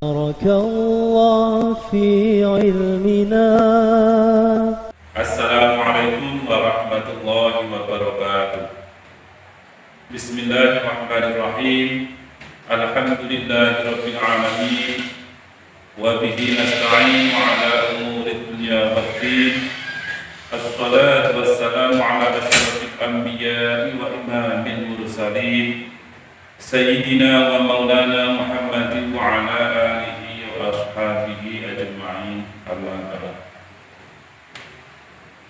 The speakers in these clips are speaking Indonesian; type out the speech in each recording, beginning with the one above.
بارك الله في علمنا. Assalamualaikum warahmatullahi wabarakatuh. Bismillahirrahmanirrahim. Alhamdulillahirabbil alamin. Wa bihi nasta'in ala umuri dunya waddin. Assalatu wassalamu ala asyrafil anbiya'i wa imamil mursalin. Sayyidina wa maulana Muhammadin wa ala alihi wa ashabihi ajma'in. Amma ba'd.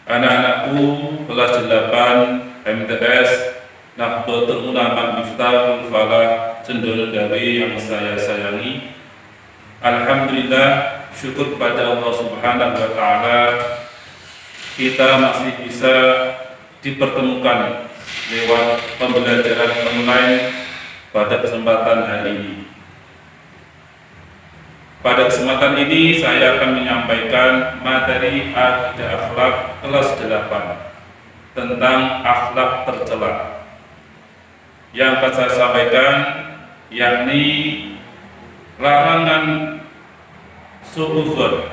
Anak-anakku kelas 8 MTS Nahdlatul Ulama Miftahul Falah Cenderawasih yang saya sayangi. Alhamdulillah, syukur pada Allah Subhanahu wa taala kita masih bisa dipertemukan lewat pembelajaran online pada kesempatan hari ini. Pada kesempatan ini saya akan menyampaikan materi akidah akhlak kelas 8 tentang akhlak tercela. Yang akan saya sampaikan yakni larangan su'udzon,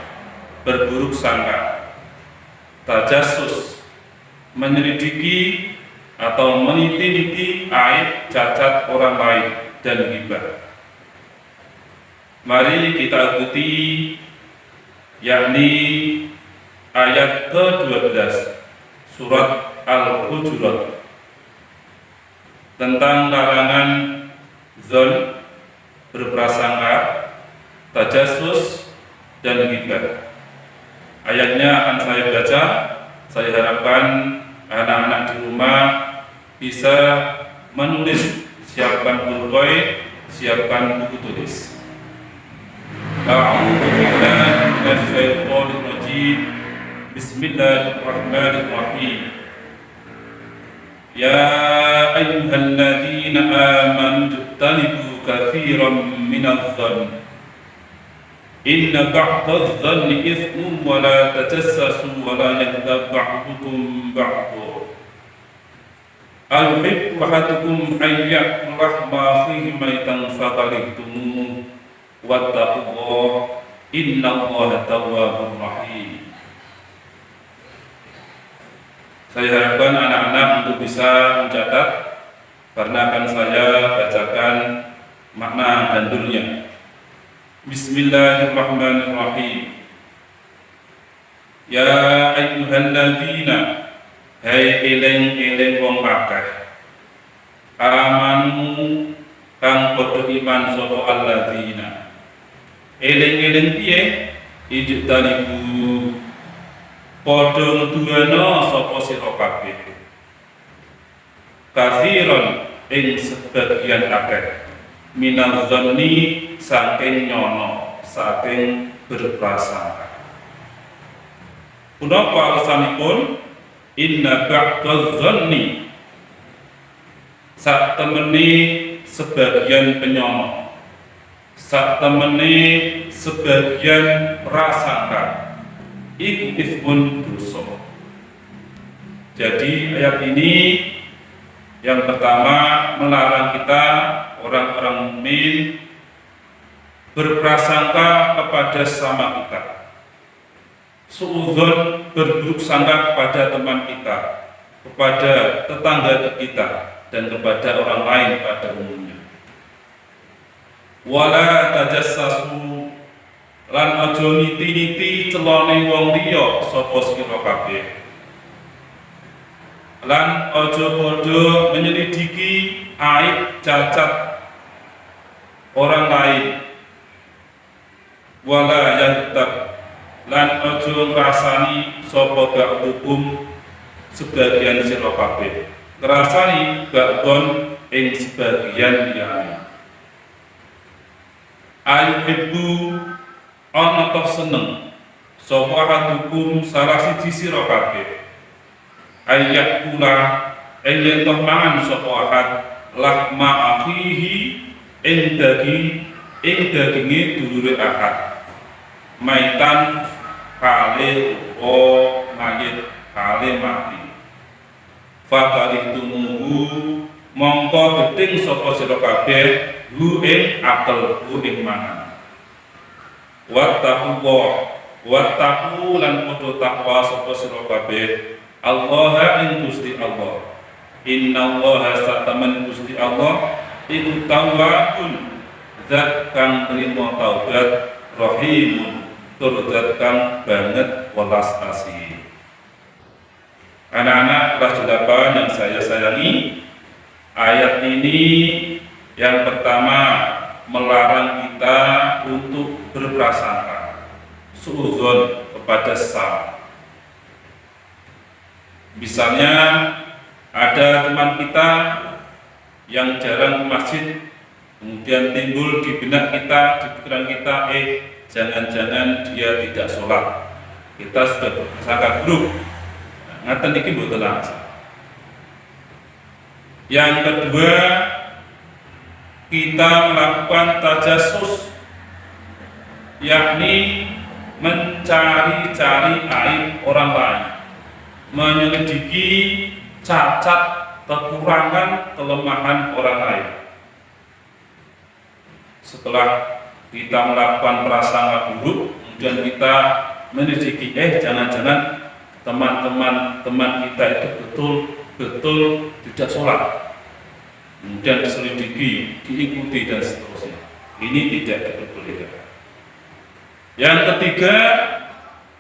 berburuk sangka, tajassus, menyelidiki atau meneliti aib cacat orang lain dan ghibah. Mari kita ikuti yakni ayat ke-12 surat Al-Hujurat tentang larangan zon, berprasangka, tajassus dan ghibah. Ayatnya akan saya baca. Saya harapkan anak-anak di rumah bisa menulis, siapkan pulpen, siapkan buku tulis. A'udzu billahi minasyaitonir rajim. Bismillahirrahmanirrahim. Ya ayyuhalladzina amanu ijtanibu katsiran minadh-dhanni inna ba'dadh-dhanni ithmun wa la tajassasu wa la yaghtab ba'dukum ba'dha ayuhibbu ahadukum an ya'kula lahma akhihi maytan fakarihtumuh wattaqullaha innallaha tawwabur rahim. Saya harapkan anak-anak untuk bisa mencatat karena akan saya bacakan makna dan dulunya. Bismillahirrahmanirrahim. Ya ayyuhalladzina, hai eling-eling wong akeh, amanu kang padha iman sapa alladzina. Eling-eling piye? Ijtanibu, padha nduwana sapa sira kabeh. Katsiran ing sebagian akeh, minadh-dhanni saking nyono, saking berprasangka. Punapa alasanipun? Inna ba'dadh-dhanni, sak temene sebagian penyono, sak temene sebagian prasangka, iku ismun dosa. Jadi ayat ini yang pertama melarang kita orang-orang mukmin berprasangka kepada sesama kita, suudzon, berburuk sangka kepada teman kita, kepada tetangga kita, dan kepada orang lain pada umumnya. Wala tajassasu, lan aja niti-niti celone wong liya sapa sira kabeh. Lan aja padha menyelidiki aib cacat orang lain. Wala yaghtab, lan aja ngrasani sapa ba'dukum sebagian sira kabeh. Ngrasani ba'don ing sebagian liyane. Ayuhibbu, ana toh seneng sapa hadukum salah siji sira kabeh. Ayyakula, yen toh mangan sapa ahad lahma akhihi ing daginge dulure ahad. Maitan kale o mayit kale mati. Fakalitumu, mongko gedeng sapa sira kabeh hu ing akel, hu ing mangan. wattaqullah wattaqu lan kudu takwa sapa sira kabeh Allah ing Gusti Allah. Innallaha sataman Gusti Allah iku tawwabun zat kang trima taubat, rahimun tur zat kang banget welas asih. Anak-anak kelas 8 yang saya sayangi, ayat ini yang pertama melarang kita untuk berprasangka suudzon kepada sesama. Misalnya ada teman kita yang jarang ke masjid, kemudian timbul di benak kita, di pikiran kita, jangan-jangan dia tidak sholat. Kita sudah berprasangka buruk. Ngaten iki mboten langsung. Yang kedua, kita melakukan tajasus, yakni mencari-cari aib orang lain, menyelidiki cacat, kekurangan, kelemahan orang lain. Setelah kita melakukan prasangka buruk, kemudian kita menyelidiki, jangan-jangan teman kita itu betul tidak sholat, kemudian diselidiki, diikuti dan seterusnya. Ini tidak diperbolehkan. Yang ketiga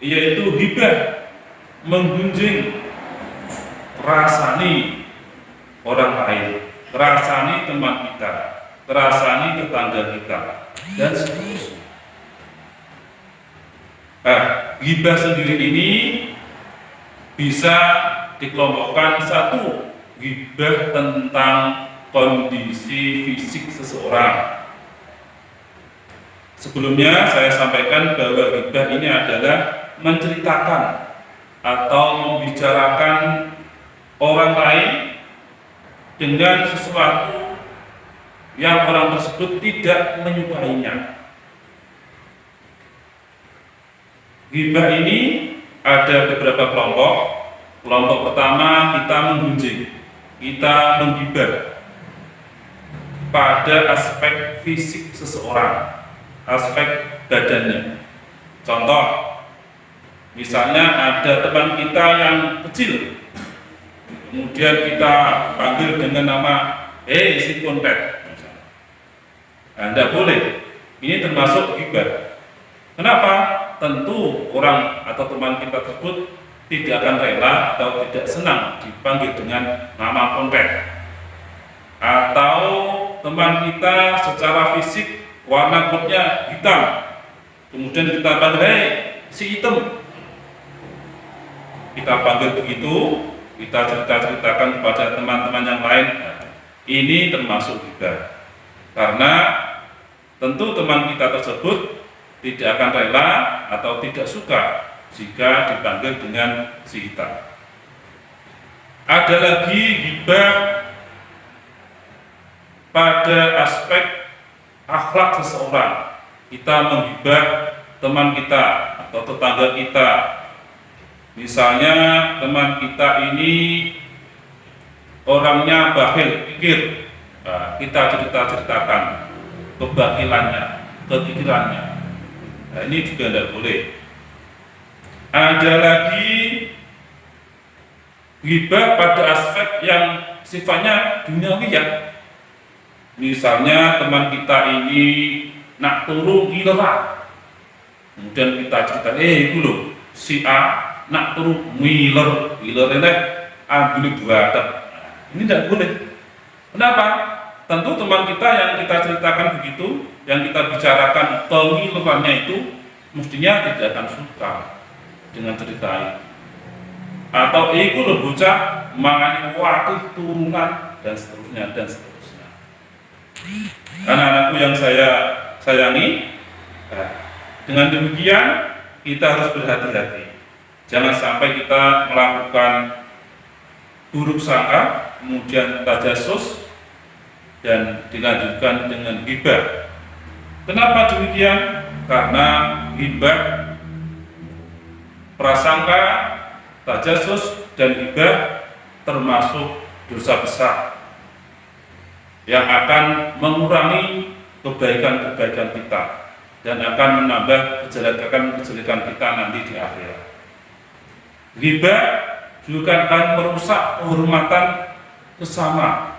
yaitu hibah, menggunjing, rasani orang lain, rasani teman kita, rasani tetangga kita dan seterusnya. Hibah sendiri ini bisa dikelompokkan: satu, hibah tentang kondisi fisik seseorang. Sebelumnya saya sampaikan bahwa hibah ini adalah menceritakan atau membicarakan orang lain dengan sesuatu yang orang tersebut tidak menyukainya. Hibah ini ada beberapa kelompok. Kelompok pertama, kita menggunjing, kita menghibah pada aspek fisik seseorang, aspek badannya. Contoh, misalnya ada teman kita yang kecil, kemudian kita panggil dengan nama si kontet. Anda boleh, ini termasuk hibah. Kenapa? Tentu orang atau teman kita tersebut tidak akan rela atau tidak senang dipanggil dengan nama kontet. Atau teman kita secara fisik warna kulitnya hitam, kemudian kita panggil si hitam. Kita panggil begitu, kita ceritakan kepada teman-teman yang lain. Ini termasuk hibah, karena tentu teman kita tersebut tidak akan rela atau tidak suka jika dipanggil dengan si hitam. Ada lagi hibah pada aspek akhlak seseorang. Kita menghibah teman kita atau tetangga kita. Misalnya teman kita ini orangnya bakhil, pikir. Kita ceritakan kebakilannya, kepikirannya. Ini juga tidak boleh. Ada lagi hibah pada aspek yang sifatnya duniawi ya. Misalnya teman kita ini nak turu ngiler, kemudian kita cerita, itu loh si A nak turu ngiler ini ambil buatan. Ini tidak boleh. Kenapa? Tentu teman kita yang kita ceritakan begitu, yang kita bicarakan pengilerannya itu mestinya tidak akan suka dengan cerita itu. Atau itu loh bocah mangani waktu turunan dan seterusnya dan seterusnya. Anak-anakku yang saya sayangi, dengan demikian kita harus berhati-hati. Jangan sampai kita melakukan buruk sangka, kemudian tajasus, dan dilanjutkan dengan hibah. Kenapa demikian? Karena hibah, prasangka, tajasus, dan hibah termasuk dosa besar yang akan mengurangi kebaikan-kebaikan kita, dan akan menambah kejelekan kita nanti di akhirat. Ghibah juga akan merusak kehormatan sesama,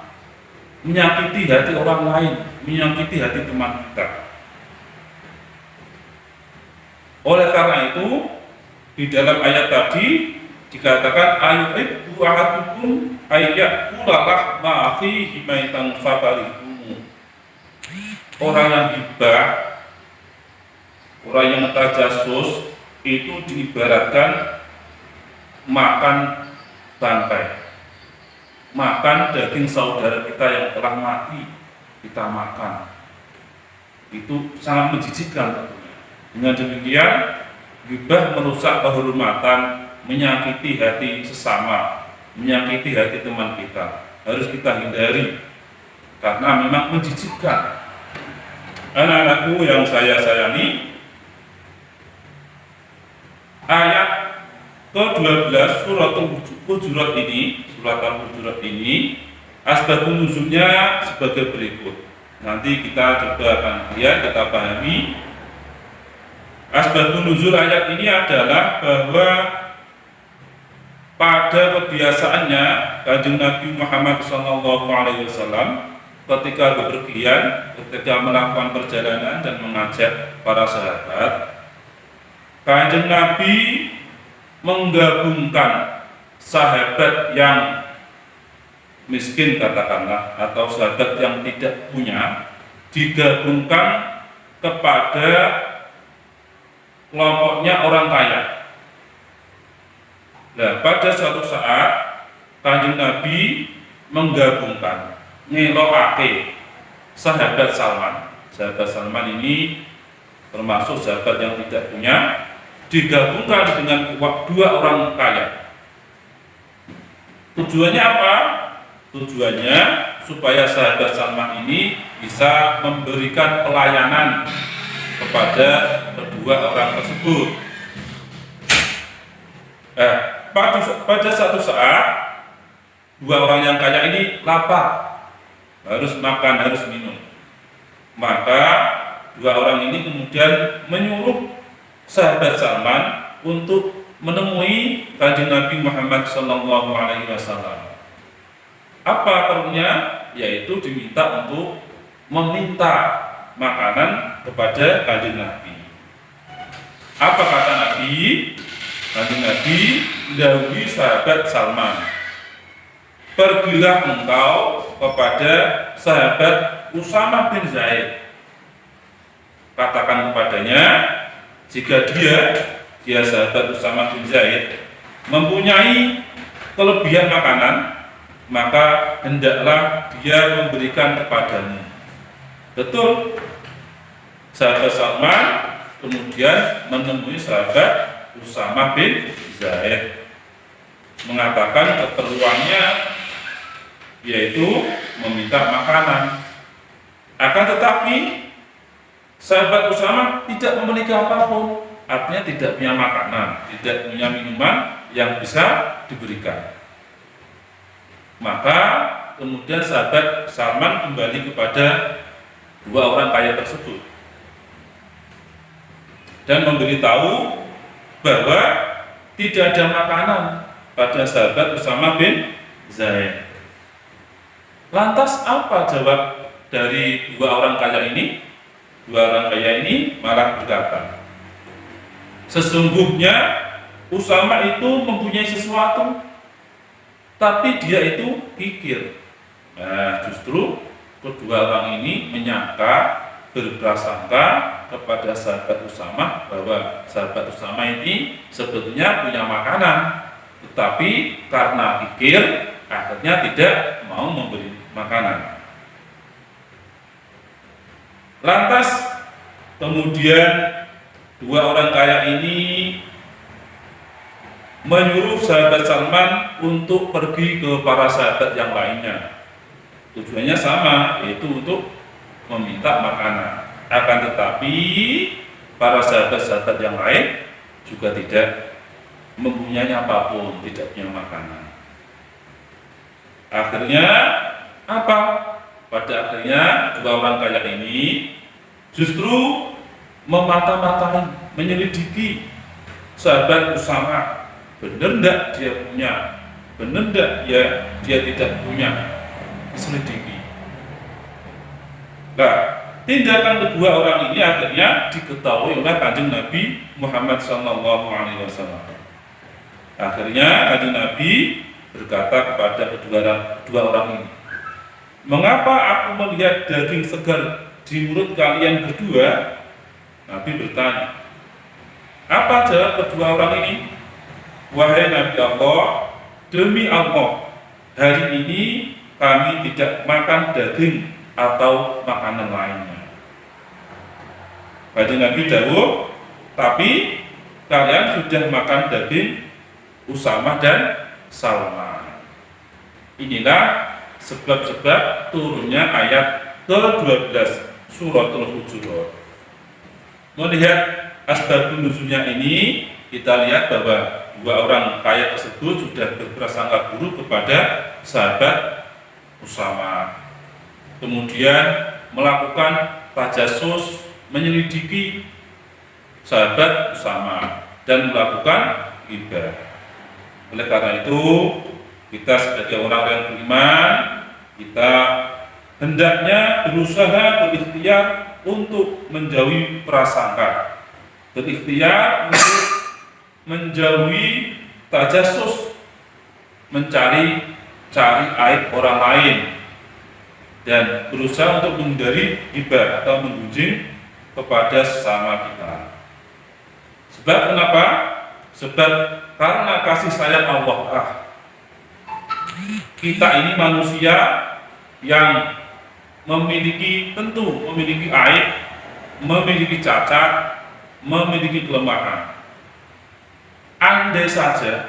menyakiti hati orang lain, menyakiti hati teman kita. Oleh karena itu, di dalam ayat tadi dikatakan ayuhibbu ahadukum ayyakula ma fihi maitan fatarikum. Orang yang ghibah, orang yang mentajasus itu diibaratkan makan bangkai, makan daging saudara kita yang telah mati, kita makan. Itu sangat menjijikkan tentunya. Dengan demikian, ghibah merusak kehormatan, menyakiti hati sesama, menyakiti hati teman kita. Harus kita hindari karena memang menjijikkan. Anak-anakku yang saya sayangi, ayat ke-12 surat Al-Hujurat ini asbabun nuzulnya sebagai berikut. Nanti kita coba akan lihat, kita pahami. Asbabun nuzul ayat ini adalah bahwa pada kebiasaannya Kanjeng Nabi Muhammad SAW ketika bepergian, ketika melakukan perjalanan dan mengajak para sahabat, Kanjeng Nabi menggabungkan sahabat yang miskin katakanlah, atau sahabat yang tidak punya, digabungkan kepada kelompoknya orang kaya. Nah, pada suatu saat Kanjeng Nabi menggabungkan, ngelokake sahabat Salman. Sahabat Salman ini termasuk sahabat yang tidak punya, digabungkan dengan dua orang kaya. Tujuannya apa? Tujuannya supaya sahabat Salman ini bisa memberikan pelayanan kepada kedua orang tersebut. Pada satu saat dua orang yang kaya ini lapar, harus makan, harus minum. Maka dua orang ini kemudian menyuruh sahabat Salman untuk menemui Kanjeng Nabi Muhammad SAW. Apa perlunya? Yaitu diminta untuk meminta makanan kepada Kanjeng Nabi. Apa kata Nabi? Kanjeng Nabi mendahului sahabat Salman, pergilah engkau kepada sahabat Usamah bin Zaid. Katakan kepadanya, jika dia sahabat Usamah bin Zaid mempunyai kelebihan makanan, maka hendaklah dia memberikan kepadamu. Betul. Sahabat Salman kemudian menemui sahabat Usamah bin Zaid, mengatakan keperluannya yaitu meminta makanan. Akan tetapi sahabat Usamah tidak memiliki apapun, artinya tidak punya makanan, tidak punya minuman yang bisa diberikan. Maka kemudian sahabat Salman kembali kepada dua orang kaya tersebut dan memberitahu bahwa tidak ada makanan pada sahabat Usamah bin Zaid. Lantas apa jawab dari dua orang kaya ini? Dua orang kaya ini malah berkata, sesungguhnya Usamah itu mempunyai sesuatu, tapi dia itu kikir. Nah, justru kedua orang ini menyangka, berprasangka kepada sahabat Usamah bahwa sahabat Usamah ini sebetulnya punya makanan, tetapi karena kikir akhirnya tidak mau memberi makanan. Lantas kemudian dua orang kaya ini menyuruh sahabat Salman untuk pergi ke para sahabat yang lainnya. Tujuannya sama, yaitu untuk meminta makanan. Akan tetapi para sahabat-sahabat yang lain juga tidak mempunyai apapun, tidak punya makanan. Akhirnya apa? Pada akhirnya dua orang kaya ini justru memata-matai, menyelidiki sahabat Usama, benar enggak dia punya, benar enggak ya dia tidak punya, diselidiki. Nah, tindakan kedua orang ini akhirnya diketahui oleh Kanjeng Nabi Muhammad SAW. Akhirnya Kanjeng Nabi berkata kepada kedua orang ini, "Mengapa aku melihat daging segar di mulut kalian berdua?" Nabi bertanya. Apa jawab kedua orang ini? "Wahai Nabi Allah, demi Allah, hari ini kami tidak makan daging atau makanan lainnya." Kanjeng Nabi jawab, "Tapi kalian sudah makan daging Usamah dan Salman." Inilah sebab-sebab turunnya ayat ke-12 Suratul Hujurat. Melihat asbabun nuzulnya ini, kita lihat bahwa dua orang kaya tersebut sudah berprasangka buruk kepada sahabat Usamah. Kemudian melakukan tajasus, menyelidiki sahabat Usamah dan melakukan ghibah. Oleh karena itu, kita sebagai orang yang beriman, kita hendaknya berusaha berikhtiar untuk menjauhi prasangka, berikhtiar untuk menjauhi tajasus, mencari aib orang lain, dan berusaha untuk menghindari ghibah atau menggunjing kepada sesama kita. Sebab kenapa? Sebab karena kasih sayang Allah, kita ini manusia yang tentu memiliki aib, memiliki cacat, memiliki kelemahan. Andai saja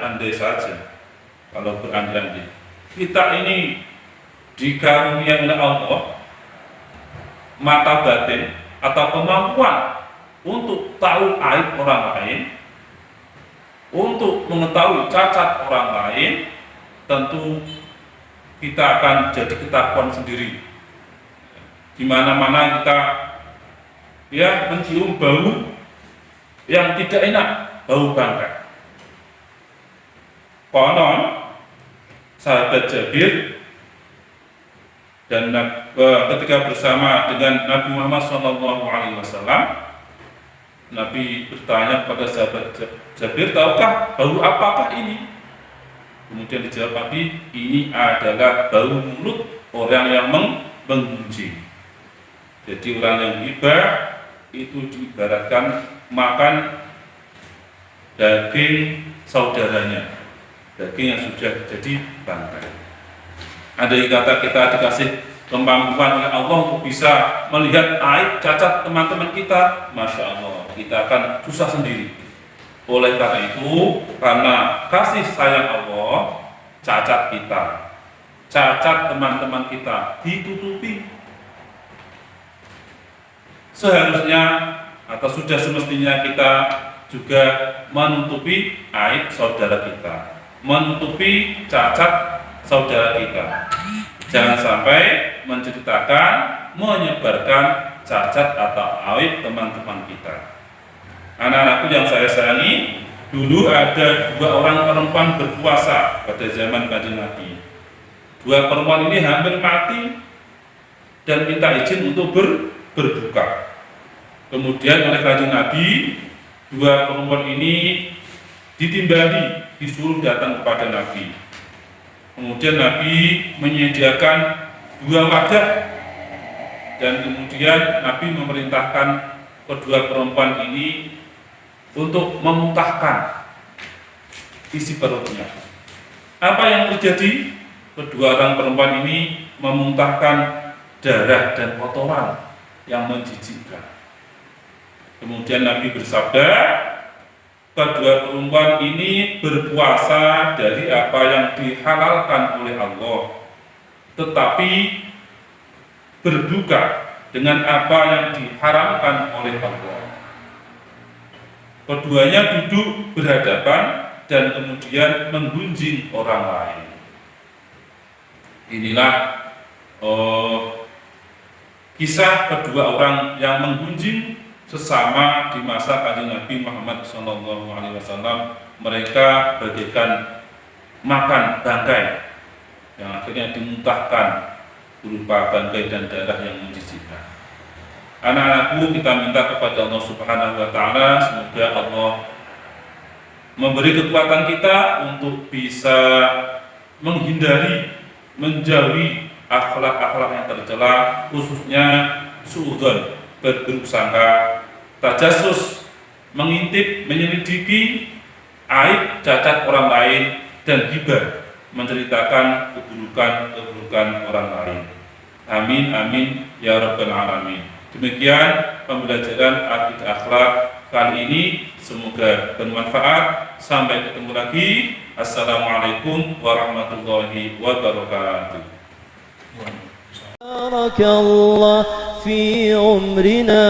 kalau berandai-andai kita ini dikaruniai oleh Allah mata batin atau kemampuan untuk tahu aib orang lain, untuk mengetahui cacat orang lain, tentu kita akan jadi ketakuan sendiri. Di mana-mana kita mencium bau yang tidak enak, bau bangkai. Konon sahabat Jabir dan ketika bersama dengan Nabi Muhammad SAW, Nabi bertanya kepada sahabat Jabir, "Tahukah bau apakah ini?" Kemudian dijawab Nabi, "Ini adalah bau mulut orang yang menggunjing." Jadi orang yang ghibah itu diibaratkan makan daging saudaranya, daging yang sudah jadi bangkai. Andai kata kita dikasih kemampuan oleh Allah untuk bisa melihat aib cacat teman-teman kita, Masya Allah, kita akan susah sendiri. Oleh karena itu, karena kasih sayang Allah, cacat kita, cacat teman-teman kita ditutupi. Seharusnya atau sudah semestinya kita juga menutupi aib saudara kita, menutupi cacat saudara kita. Jangan sampai menceritakan, menyebarkan cacat atau aib teman-teman kita. Anak-anakku yang saya sayangi, dulu ada dua orang perempuan berpuasa pada zaman Kanjeng Nabi. Dua perempuan ini hampir mati dan minta izin untuk berbuka. Kemudian oleh Kanjeng Nabi, dua perempuan ini ditimbali, disuruh datang kepada Nabi. Kemudian Nabi menyediakan dua wadah dan kemudian Nabi memerintahkan kedua perempuan ini untuk memuntahkan isi perutnya. Apa yang terjadi? Kedua orang perempuan ini memuntahkan darah dan kotoran yang menjijikkan. Kemudian Nabi bersabda, kedua perempuan ini berpuasa dari apa yang dihalalkan oleh Allah, tetapi berbuka dengan apa yang diharamkan oleh Allah. Keduanya duduk berhadapan dan kemudian menggunjing orang lain. Inilah kisah kedua orang yang menggunjing sesama di masa Kanjeng Nabi Muhammad SAW. Mereka bagaikan makan bangkai yang akhirnya dimuntahkan berupa bangkai dan darah yang menjijikkan. Anak-anakku, kita minta kepada Allah Subhanahu wa Ta'ala, semoga Allah memberi kekuatan kita untuk bisa menghindari, menjauhi akhlak-akhlak yang tercela, khususnya suudzon, berburuk sangka, tajassus, mengintip, menyelidiki aib, cacat orang lain, dan ghibah, menceritakan keburukan orang lain. Amin, amin, ya rabbal alamin. Demikian pembelajaran akidah akhlak kali ini, semoga bermanfaat. Sampai ketemu lagi. Assalamualaikum warahmatullahi wabarakatuh. بارك الله في عمرنا